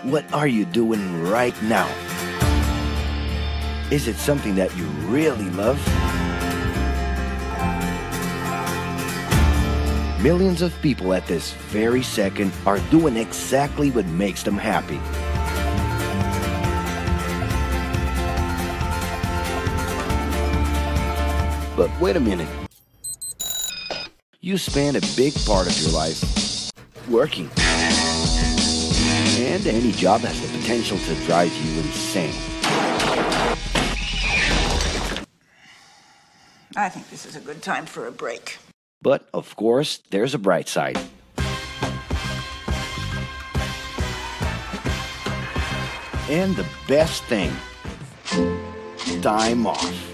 What are you doing right now? Is it something that you really love? Millions of people at this very second are doing exactly what makes them happy. But wait a minute. You spend a big part of your life working. And any job has the potential to drive you insane. I think this is a good time for a break. But, of course, there's a bright side. And the best thing, time off.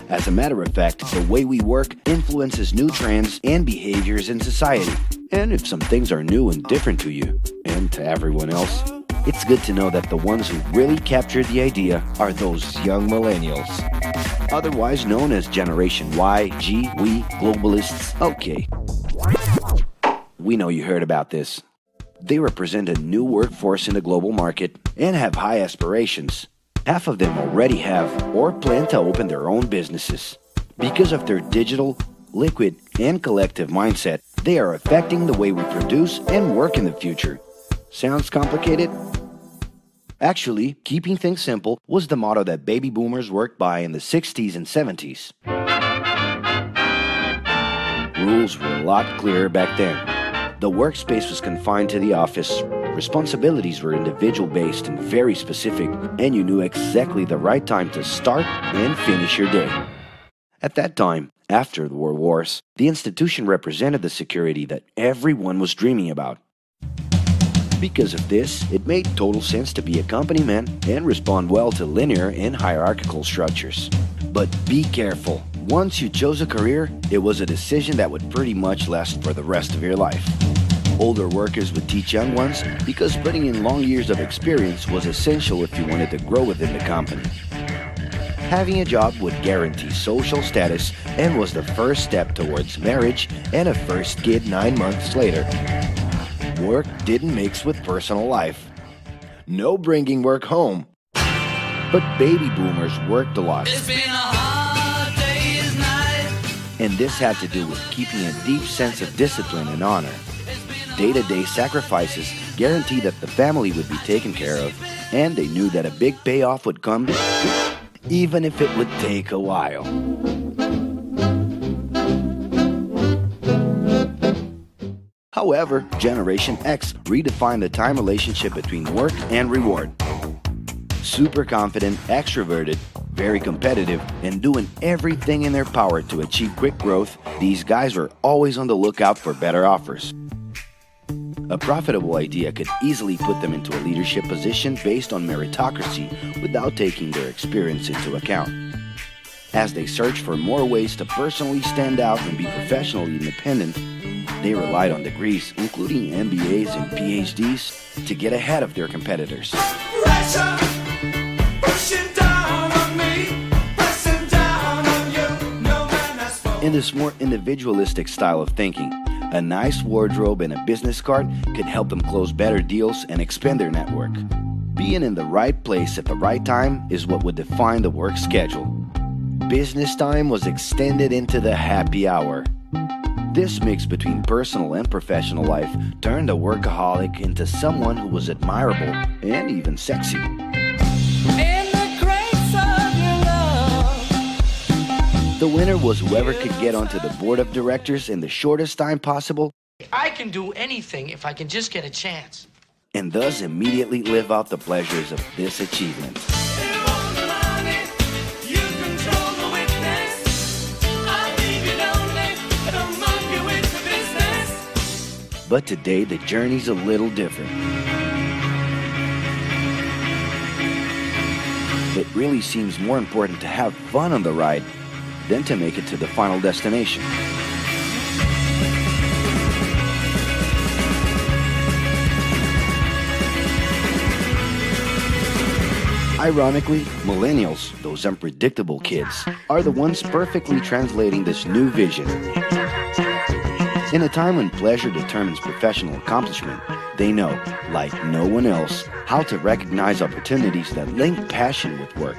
As a matter of fact, the way we work influences new trends and behaviors in society. And if some things are new and different to you, and to everyone else, it's good to know that the ones who really captured the idea are those young millennials. Otherwise known as Generation Y, G, we, globalists. Okay. We know you heard about this. They represent a new workforce in the global market and have high aspirations. Half of them already have or plan to open their own businesses. Because of their digital, liquid, and collective mindset, they are affecting the way we produce and work in the future. Sounds complicated? Actually, keeping things simple was the motto that baby boomers worked by in the 60s and 70s. Rules were a lot clearer back then. The workspace was confined to the office, responsibilities were individual-based and very specific, and you knew exactly the right time to start and finish your day. At that time, after the World Wars, the institution represented the security that everyone was dreaming about. Because of this, it made total sense to be a company man and respond well to linear and hierarchical structures. But be careful. Once you chose a career, it was a decision that would pretty much last for the rest of your life. Older workers would teach young ones because putting in long years of experience was essential if you wanted to grow within the company. Having a job would guarantee social status and was the first step towards marriage and a first kid 9 months later. Work didn't mix with personal life. No bringing work home. But baby boomers worked a lot. It's been a hard day's night. And this had to do with keeping a deep sense of discipline and honor. Day-to-day sacrifices guaranteed that the family would be taken care of, and they knew that a big payoff would come, even if it would take a while. However, Generation X redefined the time relationship between work and reward. Super confident, extroverted, very competitive, and doing everything in their power to achieve quick growth, these guys were always on the lookout for better offers. A profitable idea could easily put them into a leadership position based on meritocracy without taking their experience into account. As they searched for more ways to personally stand out and be professionally independent, they relied on degrees, including MBAs and PhDs, to get ahead of their competitors. Pressure, pushing down on me, pressing down on you. No man has spoken. In this more individualistic style of thinking, a nice wardrobe and a business card could help them close better deals and expand their network. Being in the right place at the right time is what would define the work schedule. Business time was extended into the happy hour. This mix between personal and professional life turned a workaholic into someone who was admirable and even sexy. In the grace of your love. The winner was whoever could get onto the board of directors in the shortest time possible, I can do anything if I can just get a chance. and thus immediately live out the pleasures of this achievement. But today, the journey's a little different. It really seems more important to have fun on the ride than to make it to the final destination. Ironically, millennials, those unpredictable kids, are the ones perfectly translating this new vision. In a time when pleasure determines professional accomplishment, they know, like no one else, how to recognize opportunities that link passion with work.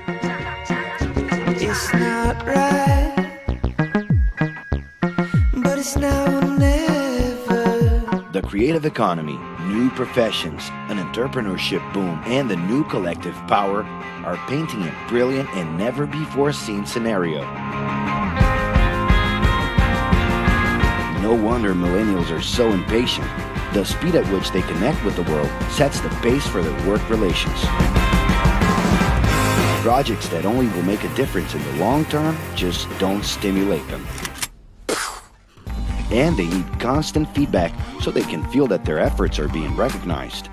It's not right, but it's now or never. The creative economy, new professions, an entrepreneurship boom, and the new collective power are painting a brilliant and never-before-seen scenario. No wonder millennials are so impatient. The speed at which they connect with the world sets the pace for their work relations. Projects that only will make a difference in the long term just don't stimulate them. And they need constant feedback so they can feel that their efforts are being recognized.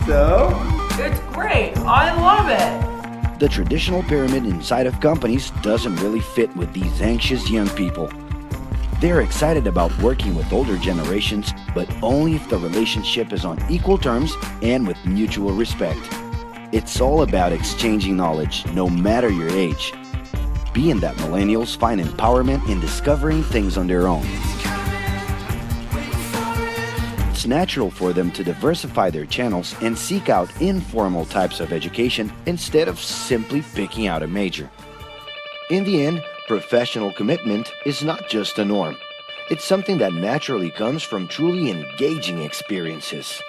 So? It's great. I love it. The traditional pyramid inside of companies doesn't really fit with these anxious young people. They're excited about working with older generations, but only if the relationship is on equal terms and with mutual respect. It's all about exchanging knowledge, no matter your age. Being that millennials find empowerment in discovering things on their own. It's natural for them to diversify their channels and seek out informal types of education instead of simply picking out a major. In the end, professional commitment is not just a norm. It's something that naturally comes from truly engaging experiences.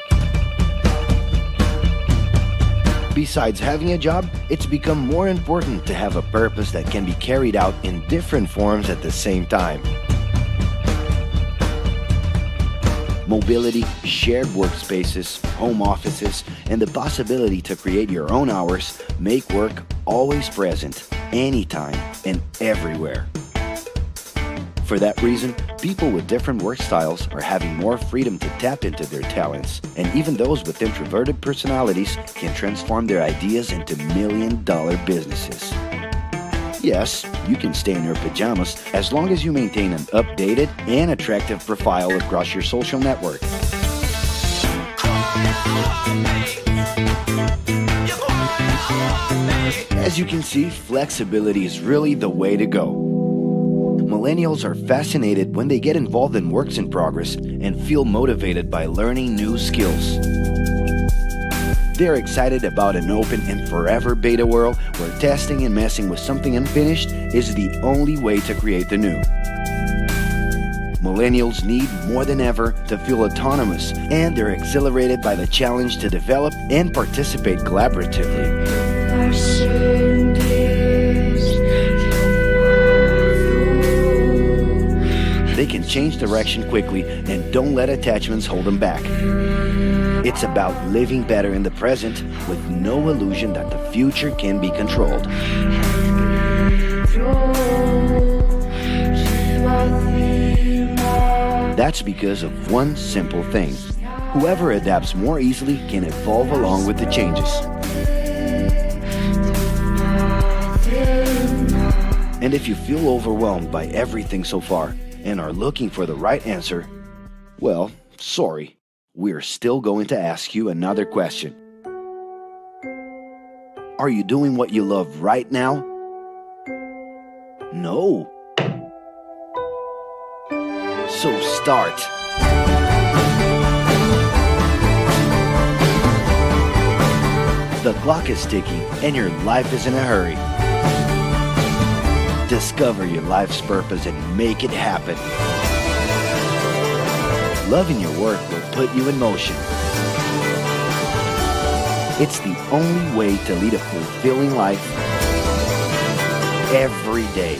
Besides having a job, it's become more important to have a purpose that can be carried out in different forms at the same time. Mobility, shared workspaces, home offices, and the possibility to create your own hours make work always present, anytime and everywhere. For that reason, people with different work styles are having more freedom to tap into their talents, and even those with introverted personalities can transform their ideas into million-dollar businesses. Yes, you can stay in your pajamas as long as you maintain an updated and attractive profile across your social network. As you can see, flexibility is really the way to go. Millennials are fascinated when they get involved in works in progress and feel motivated by learning new skills. They're excited about an open and forever beta world where testing and messing with something unfinished is the only way to create the new. Millennials need more than ever to feel autonomous, and they're exhilarated by the challenge to develop and participate collaboratively. They can change direction quickly and don't let attachments hold them back. It's about living better in the present with no illusion that the future can be controlled. That's because of one simple thing. Whoever adapts more easily can evolve along with the changes. And if you feel overwhelmed by everything so far and are looking for the right answer, well, sorry. We're still going to ask you another question. Are you doing what you love right now? No. So start. The clock is ticking and your life is in a hurry. Discover your life's purpose and make it happen. Loving your work will put you in motion. It's the only way to lead a fulfilling life every day.